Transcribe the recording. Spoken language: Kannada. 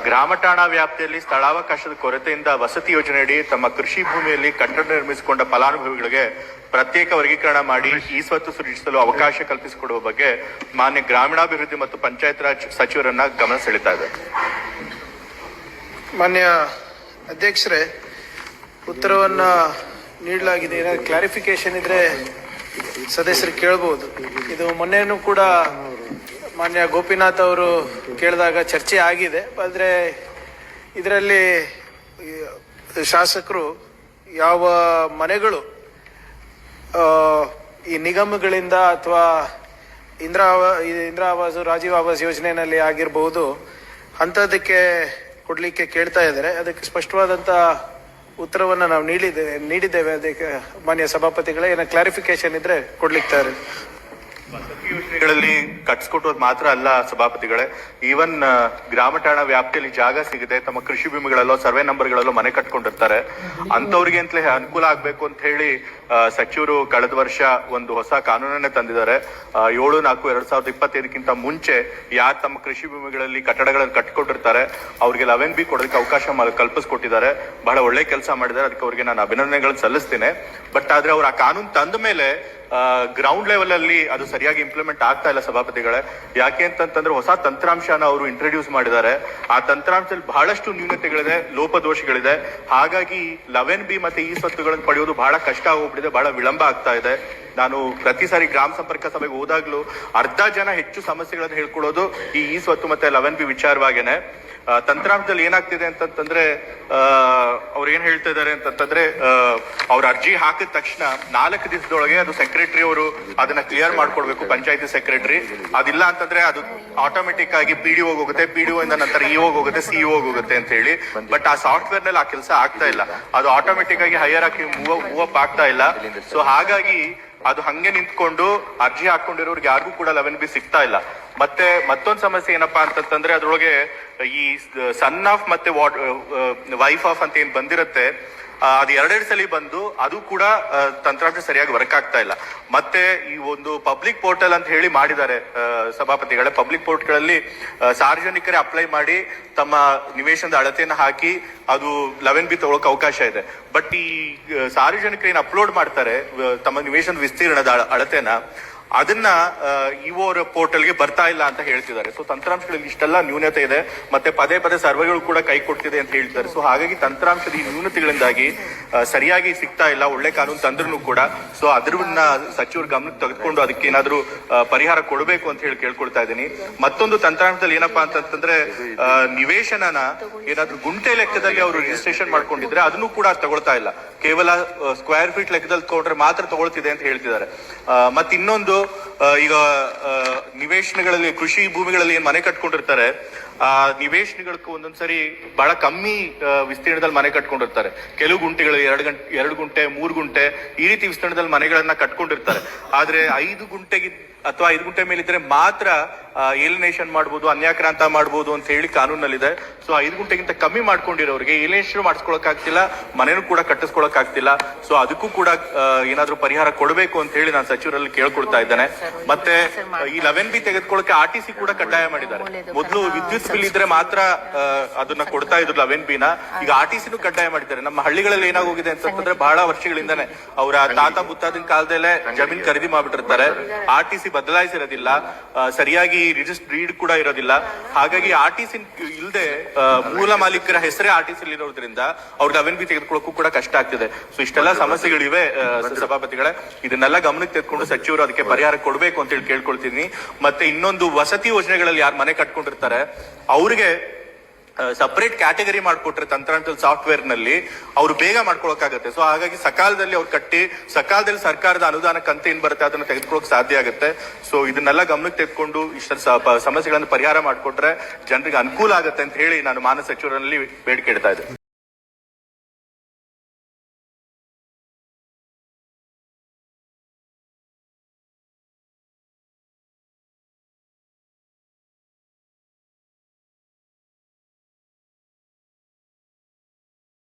ಗ್ರಾಮ ಠಾಣಾ ವ್ಯಾಪ್ತಿಯಲ್ಲಿ ಸ್ಥಳಾವಕಾಶದ ಕೊರತೆಯಿಂದ ವಸತಿ ಯೋಜನೆಯಡಿ ತಮ್ಮ ಕೃಷಿ ಭೂಮಿಯಲ್ಲಿ ಕಟ್ಟಡ ನಿರ್ಮಿಸಿಕೊಂಡ ಫಲಾನುಭವಿಗಳಿಗೆ ಪ್ರತ್ಯೇಕ ವರ್ಗೀಕರಣ ಮಾಡಿ ಈ ಸ್ವತ್ತು ಸೃಜಿಸಲು ಅವಕಾಶ ಕಲ್ಪಿಸಿಕೊಡುವ ಬಗ್ಗೆ ಮಾನ್ಯ ಗ್ರಾಮೀಣಾಭಿವೃದ್ಧಿ ಮತ್ತು ಪಂಚಾಯತ್ ರಾಜ್ ಸಚಿವರನ್ನ ಗಮನ ಸೆಳೀತಾ ಇದೆ. ಮಾನ್ಯ ಅಧ್ಯಕ್ಷರೇ, ಉತ್ತರವನ್ನ ನೀಡಲಾಗಿದೆ. ಏನಾದ್ರು ಕ್ಲಾರಿಫಿಕೇಶನ್ ಇದ್ರೆ ಸದಸ್ಯರು ಕೇಳಬಹುದು. ಇದು ಮೊನ್ನೆನೂ ಕೂಡ ಮಾನ್ಯ ಗೋಪಿನಾಥ್ ಅವರು ಕೇಳಿದಾಗ ಚರ್ಚೆ ಆಗಿದೆ. ಆದರೆ ಇದರಲ್ಲಿ ಶಾಸಕರು ಯಾವ ಮನೆಗಳು ಈ ನಿಗಮಗಳಿಂದ ಅಥವಾ ಇಂದಿರಾ ಆವಾಸ್ ರಾಜೀವ್ ಆವಾಸ್ ಯೋಜನೆಯಲ್ಲಿ ಆಗಿರಬಹುದು ಅಂಥದ್ದಕ್ಕೆ ಕೊಡ್ಲಿಕ್ಕೆ ಕೇಳ್ತಾ ಇದ್ದಾರೆ. ಅದಕ್ಕೆ ಸ್ಪಷ್ಟವಾದಂತ ಉತ್ತರವನ್ನು ನಾವು ನೀಡಿದ್ದೇವೆ. ಅದಕ್ಕೆ ಮಾನ್ಯ ಸಭಾಪತಿಗಳೇ ಏನೋ ಕ್ಲಾರಿಫಿಕೇಶನ್ ಇದ್ರೆ ಕೊಡ್ಲಿಕ್ತಾರೆ. ವಸತಿ ಯೋಜನೆಗಳಲ್ಲಿ ಕಟ್ಸ್ಕೊಟ್ಟೋದು ಮಾತ್ರ ಅಲ್ಲ ಸಭಾಪತಿಗಳೇ, ಈವನ್ ಗ್ರಾಮ ಠಾಣಾ ವ್ಯಾಪ್ತಿಯಲ್ಲಿ ಜಾಗ ಸಿಗದೆ ತಮ್ಮ ಕೃಷಿ ಭೂಮಿಗಳಲ್ಲೋ ಸರ್ವೆ ನಂಬರ್ಗಳಲ್ಲೋ ಮನೆ ಕಟ್ಕೊಂಡಿರ್ತಾರೆ. ಅಂತವ್ರಿಗೆ ಅಂತಲೇ ಅನುಕೂಲ ಆಗ್ಬೇಕು ಅಂತ ಹೇಳಿ ಸಚಿವರು ಕಳೆದ ವರ್ಷ ಒಂದು ಹೊಸ ಕಾನೂನನ್ನೇ ತಂದಿದ್ದಾರೆ. 7/4/2025 ಮುಂಚೆ ಯಾರು ತಮ್ಮ ಕೃಷಿ ಭೂಮಿಗಳಲ್ಲಿ ಕಟ್ಟಡಗಳನ್ನು ಕಟ್ಕೊಂಡಿರ್ತಾರೆ ಅವ್ರಿಗೆ 11B ಕೊಡೋದಕ್ಕೆ ಅವಕಾಶ ಕಲ್ಪಿಸ್ಕೊಟ್ಟಿದ್ದಾರೆ. ಬಹಳ ಒಳ್ಳೆ ಕೆಲಸ ಮಾಡಿದ್ದಾರೆ. ಅದಕ್ಕೆ ಅವ್ರಿಗೆ ನಾನು ಅಭಿನಂದನೆಗಳನ್ನು ಸಲ್ಲಿಸ್ತೇನೆ. ಬಟ್ ಆದ್ರೆ ಅವ್ರು ಆ ಕಾನೂನು ತಂದ ಮೇಲೆ ಗ್ರೌಂಡ್ ಲೆವೆಲ್ ಅಲ್ಲಿ ಅದು ಸರಿಯಾಗಿ ಇಂಪ್ಲಿಮೆಂಟ್ ಆಗ್ತಾ ಇಲ್ಲ ಸಭಾಪತಿಗಳೇ. ಯಾಕೆ ಅಂತಂತಂದ್ರೆ ಹೊಸ ತಂತ್ರಾಂಶನ ಅವರು ಇಂಟ್ರೊಡ್ಯೂಸ್ ಮಾಡಿದ್ದಾರೆ. ಆ ತಂತ್ರಾಂಶದಲ್ಲಿ ಬಹಳಷ್ಟು ನ್ಯೂನತೆಗಳಿದೆ, ಲೋಪದೋಷಗಳಿದೆ. ಹಾಗಾಗಿ 11B ಮತ್ತೆ ಈ ಸ್ವತ್ತುಗಳನ್ನು ಪಡೆಯೋದು ಬಹಳ ಕಷ್ಟ ಆಗೋಗ್ಬಿಟ್ಟಿದೆ, ಬಹಳ ವಿಳಂಬ ಆಗ್ತಾ ಇದೆ. ನಾನು ಪ್ರತಿ ಸಾರಿ ಗ್ರಾಮ ಸಂಪರ್ಕ ಸಭೆಗೆ ಹೋದಾಗ್ಲೂ ಅರ್ಧ ಜನ ಹೆಚ್ಚು ಸಮಸ್ಯೆಗಳನ್ನು ಹೇಳ್ಕೊಡೋದು ಈ ಸ್ವತ್ತು ಮತ್ತೆ 11B ವಿಚಾರವಾಗೇನೆ. ತಂತ್ರಾಂಶದಲ್ಲಿ ಏನಾಗ್ತಿದೆ ಅಂತಂತಂದ್ರೆ ಅವ್ರು ಏನ್ ಹೇಳ್ತಾ ಇದಾರೆ ಅಂತಂತಂದ್ರೆ ಅವ್ರ ಅರ್ಜಿ ಹಾಕಿದ ತಕ್ಷಣ 4 ದಿವಸದೊಳಗೆ ಅದು ಸೆಕ್ರೆಟರಿ ಅವರು ಅದನ್ನ ಕ್ಲಿಯರ್ ಮಾಡ್ಕೊಡ್ಬೇಕು, ಪಂಚಾಯತಿ ಸೆಕ್ರೆಟರಿ. ಅದಿಲ್ಲ ಅಂತಂದ್ರೆ ಅದು ಆಟೋಮೆಟಿಕ್ ಆಗಿ PDO ಹೋಗುತ್ತೆ, PDO ಇಂದ ನಂತರ EO ಹೋಗುತ್ತೆ, CEO ಹೋಗುತ್ತೆ ಅಂತ ಹೇಳಿ. ಬಟ್ ಆ ಸಾಫ್ಟ್ವೇರ್ ನಲ್ಲಿ ಆ ಕೆಲಸ ಆಗ್ತಾ ಇಲ್ಲ. ಅದು ಆಟೋಮೆಟಿಕ್ ಆಗಿ ಹೈಯರ್ ಆಗಿ ಮೂವ್ ಅಪ್ ಆಗ್ತಾ ಇಲ್ಲ. ಸೊ ಹಾಗಾಗಿ ಅದು ಹಂಗೆ ನಿಂತ್ಕೊಂಡು ಅರ್ಜಿ ಹಾಕೊಂಡಿರೋರ್ಗೆ ಯಾರಿಗೂ ಕೂಡ 11B ಸಿಗ್ತಾ ಇಲ್ಲ. ಮತ್ತೆ ಮತ್ತೊಂದು ಸಮಸ್ಯೆ ಏನಪ್ಪಾ ಅಂತಂದ್ರೆ ಅದ್ರೊಳಗೆ ಈ ಸನ್ ಆಫ್ ಮತ್ತೆ ವೈಫ್ ಆಫ್ ಅಂತ ಏನ್ ಬಂದಿರುತ್ತೆ ಅದು 2 ಸಲ ಬಂದು ಅದು ಕೂಡ ತಂತ್ರಾಂಶ ಸರಿಯಾಗಿ ವರ್ಕ್ ಆಗ್ತಾ ಇಲ್ಲ. ಮತ್ತೆ ಈ ಒಂದು ಪಬ್ಲಿಕ್ ಪೋರ್ಟಲ್ ಅಂತ ಹೇಳಿ ಮಾಡಿದ್ದಾರೆ ಸಭಾಪತಿಗಳೇ. ಪಬ್ಲಿಕ್ ಪೋರ್ಟಲ್ಗಳಲ್ಲಿ ಸಾರ್ವಜನಿಕರೇ ಅಪ್ಲೈ ಮಾಡಿ ತಮ್ಮ ನಿವೇಶನದ ಅಳತೆಯನ್ನು ಹಾಕಿ ಅದು 11B ತಗೊಳಕ್ ಅವಕಾಶ ಇದೆ. ಬಟ್ ಈ ಸಾರ್ವಜನಿಕರು ಏನ್ ಅಪ್ಲೋಡ್ ಮಾಡ್ತಾರೆ ತಮ್ಮ ನಿವೇಶನದ ವಿಸ್ತೀರ್ಣದ ಅಳತೆನ, ಅದನ್ನ ಇವರ ಪೋರ್ಟಲ್ಗೆ ಬರ್ತಾ ಇಲ್ಲ ಅಂತ ಹೇಳ್ತಿದ್ದಾರೆ. ಸೊ ತಂತ್ರಾಂಶಗಳಲ್ಲಿ ಇಷ್ಟೆಲ್ಲ ನ್ಯೂನತೆ ಇದೆ. ಮತ್ತೆ ಪದೇ ಪದೇ ಸರ್ವೆಗಳು ಕೂಡ ಕೈ ಕೊಡ್ತಿದೆ ಅಂತ ಹೇಳ್ತಾರೆ. ಸೊ ಹಾಗಾಗಿ ತಂತ್ರಾಂಶದ ಈ ನ್ಯೂನತೆಗಳಿಂದಾಗಿ ಸರಿಯಾಗಿ ಸಿಗ್ತಾ ಇಲ್ಲ. ಒಳ್ಳೆ ಕಾನೂನು ತಂದ್ರೂ ಕೂಡ. ಸೊ ಅದ್ರನ್ನ ಸಚಿವರು ಗಮನಕ್ಕೆ ತೆಗೆದುಕೊಂಡು ಅದಕ್ಕೆ ಏನಾದ್ರು ಪರಿಹಾರ ಕೊಡಬೇಕು ಅಂತ ಹೇಳಿ ಕೇಳ್ಕೊಳ್ತಾ ಇದ್ದೀನಿ. ಮತ್ತೊಂದು ತಂತ್ರಾಂಶದಲ್ಲಿ ಏನಪ್ಪಾ ಅಂತಂದ್ರೆ ನಿವೇಶನನ ಏನಾದ್ರು ಗುಂಟೆ ಲೆಕ್ಕದಲ್ಲಿ ಅವರು ರಿಜಿಸ್ಟ್ರೇಷನ್ ಮಾಡ್ಕೊಂಡಿದ್ರೆ ಅದನ್ನು ಕೂಡ ತಗೊಳ್ತಾ ಇಲ್ಲ. ಕೇವಲ ಸ್ಕ್ವೇರ್ ಫೀಟ್ ಲೆಕ್ಕದಲ್ಲಿ ತಗೊಂಡ್ರೆ ಮಾತ್ರ ತಗೊಳ್ತಿದೆ ಅಂತ ಹೇಳ್ತಿದ್ದಾರೆ. ಮತ್ತೆ ಇನ್ನೊಂದು ಈಗ ನಿವೇಶನಗಳಲ್ಲಿ ಕೃಷಿ ಭೂಮಿಗಳಲ್ಲಿ ಏನ್ ಮನೆ ಕಟ್ಕೊಂಡಿರ್ತಾರೆ ಆ ನಿವೇಶನಗಳಿಗೆ ಒಂದೊಂದ್ಸರಿ ಬಹಳ ಕಮ್ಮಿ ವಿಸ್ತೀರ್ಣದಲ್ಲಿ ಮನೆ ಕಟ್ಕೊಂಡಿರ್ತಾರೆ. ಕೆಲವು ಗುಂಟೆಗಳು 2 ಗುಂಟೆ 3 ಗುಂಟೆ ಈ ರೀತಿ ವಿಸ್ತೀರ್ಣದಲ್ಲಿ ಮನೆಗಳನ್ನ ಕಟ್ಕೊಂಡಿರ್ತಾರೆ. ಆದ್ರೆ 5 ಗುಂಟೆಗೆ ಅಥವಾ 5 ಗುಂಟೆ ಮೇಲಿದ್ರೆ ಮಾತ್ರ ಏಲಿನೇಷನ್ ಮಾಡ್ಬೋದು, ಅನ್ಯಾಕ್ರಾಂತ ಮಾಡ್ಬೋದು ಅಂತ ಹೇಳಿ ಕಾನೂನಲ್ಲಿದೆ. ಸೊ 5 ಗುಂಟೆಗಿಂತ ಕಮ್ಮಿ ಮಾಡ್ಕೊಂಡಿರೋರಿಗೆ ಏಲಿನೇಷನ್ ಮಾಡಿಸ್ಕೊಳಕ್ ಆಗ್ತಿಲ್ಲ, ಮನೇನು ಕೂಡ ಕಟ್ಟಿಸ್ಕೊಳಕ್ ಆಗ್ತಿಲ್ಲ. ಸೊ ಅದಕ್ಕೂ ಕೂಡ ಏನಾದ್ರೂ ಪರಿಹಾರ ಕೊಡಬೇಕು ಅಂತ ಹೇಳಿ ನಾನು ಸಚಿವರಲ್ಲಿ ಕೇಳ್ಕೊಳ್ತಾ ಇದ್ದೇನೆ. ಮತ್ತೆ ಈ 11B ತೆಗೆದುಕೊಳ್ಳಕ್ಕೆ RTC ಕೂಡ ಕಡ್ಡಾಯ ಮಾಡಿದ್ದಾರೆ. ಮೊದಲು ವಿದ್ಯುತ್ ಬಿಲ್ ಇದ್ರೆ ಮಾತ್ರ ಅದನ್ನ ಕೊಡ್ತಾ ಇದ್ರು 11B ನ. ಈಗ RTCನೂ ಕಡ್ಡಾಯ ಮಾಡಿದ್ದಾರೆ. ನಮ್ಮ ಹಳ್ಳಿಗಳಲ್ಲಿ ಏನಾಗೋಗಿದೆ ಅಂತಂದ್ರೆ ಬಹಳ ವರ್ಷಗಳಿಂದನೇ ಅವರ ತಾತ ಮುತ್ತಾದಿನ ಕಾಲದಲ್ಲೇ ಜಮೀನ್ ಖರೀದಿ ಮಾಡ್ಬಿಟ್ಟಿರ್ತಾರೆ. RTC ಬದಲಾಯಿಸಿರೋದಿಲ್ಲ, ಸರಿಯಾಗಿ ರಿಜಿಸ್ಟರ್ ಡೀಡ್ ಕೂಡ ಇರೋದಿಲ್ಲ. ಹಾಗಾಗಿ RTC ಇಲ್ಲದೆ ಮೂಲ ಮಾಲೀಕರ ಹೆಸರೇ RTC ಇರೋದ್ರಿಂದ ಅವ್ರಿಗೆ 11B ತೆಗೆದುಕೊಳ್ಳಕ್ಕೂ ಕೂಡ ಕಷ್ಟ ಆಗ್ತಿದೆ. ಸೊ ಇಷ್ಟೆಲ್ಲ ಸಮಸ್ಯೆಗಳಿವೆ ಸಭಾಪತಿಗಳೇ. ಇದನ್ನೆಲ್ಲ ಗಮನಕ್ಕೆ ತೆಗೆದುಕೊಂಡು ಸಚಿವರು ಅದಕ್ಕೆ ಪರಿಹಾರ ಕೊಡಬೇಕು ಅಂತ ಹೇಳಿ ಕೇಳ್ಕೊಳ್ತೀನಿ. ಮತ್ತೆ ಇನ್ನೊಂದು ವಸತಿ ಯೋಜನೆಗಳಲ್ಲಿ ಯಾರು ಮನೆ ಕಟ್ಕೊಂಡಿರ್ತಾರೆ ಅವ್ರಿಗೆ ಸಪರೇಟ್ ಕ್ಯಾಟಗರಿ ಮಾಡ್ಕೊಟ್ರೆ ತಂತ್ರಾಂಶದ ಸಾಫ್ಟ್ವೇರ್ ನಲ್ಲಿ ಅವ್ರು ಬೇಗ ಮಾಡ್ಕೊಳಕ್ಕಾಗತ್ತೆ. ಸೊ ಹಾಗಾಗಿ ಸಕಾಲದಲ್ಲಿ ಅವ್ರು ಕಟ್ಟಿ ಸಕಾಲದಲ್ಲಿ ಸರ್ಕಾರದ ಅನುದಾನ ಕಂತು ಏನ್ ಬರುತ್ತೆ ಅದನ್ನ ತೆಗೆದುಕೊಳ್ಳಕ್ ಸಾಧ್ಯ ಆಗುತ್ತೆ. ಸೊ ಇದನ್ನೆಲ್ಲ ಗಮನಕ್ಕೆ ತೆಗೆದುಕೊಂಡು ಇಷ್ಟ ಸಮಸ್ಯೆಗಳನ್ನು ಪರಿಹಾರ ಮಾಡಿಕೊಟ್ರೆ ಜನರಿಗೆ ಅನುಕೂಲ ಆಗುತ್ತೆ ಅಂತ ಹೇಳಿ ನಾನು ಮಾನ್ಯ ಸಚಿವರಲ್ಲಿ ಬೇಡಿಕೆ ಇಡ್ತಾ ಇದ್ದೆ.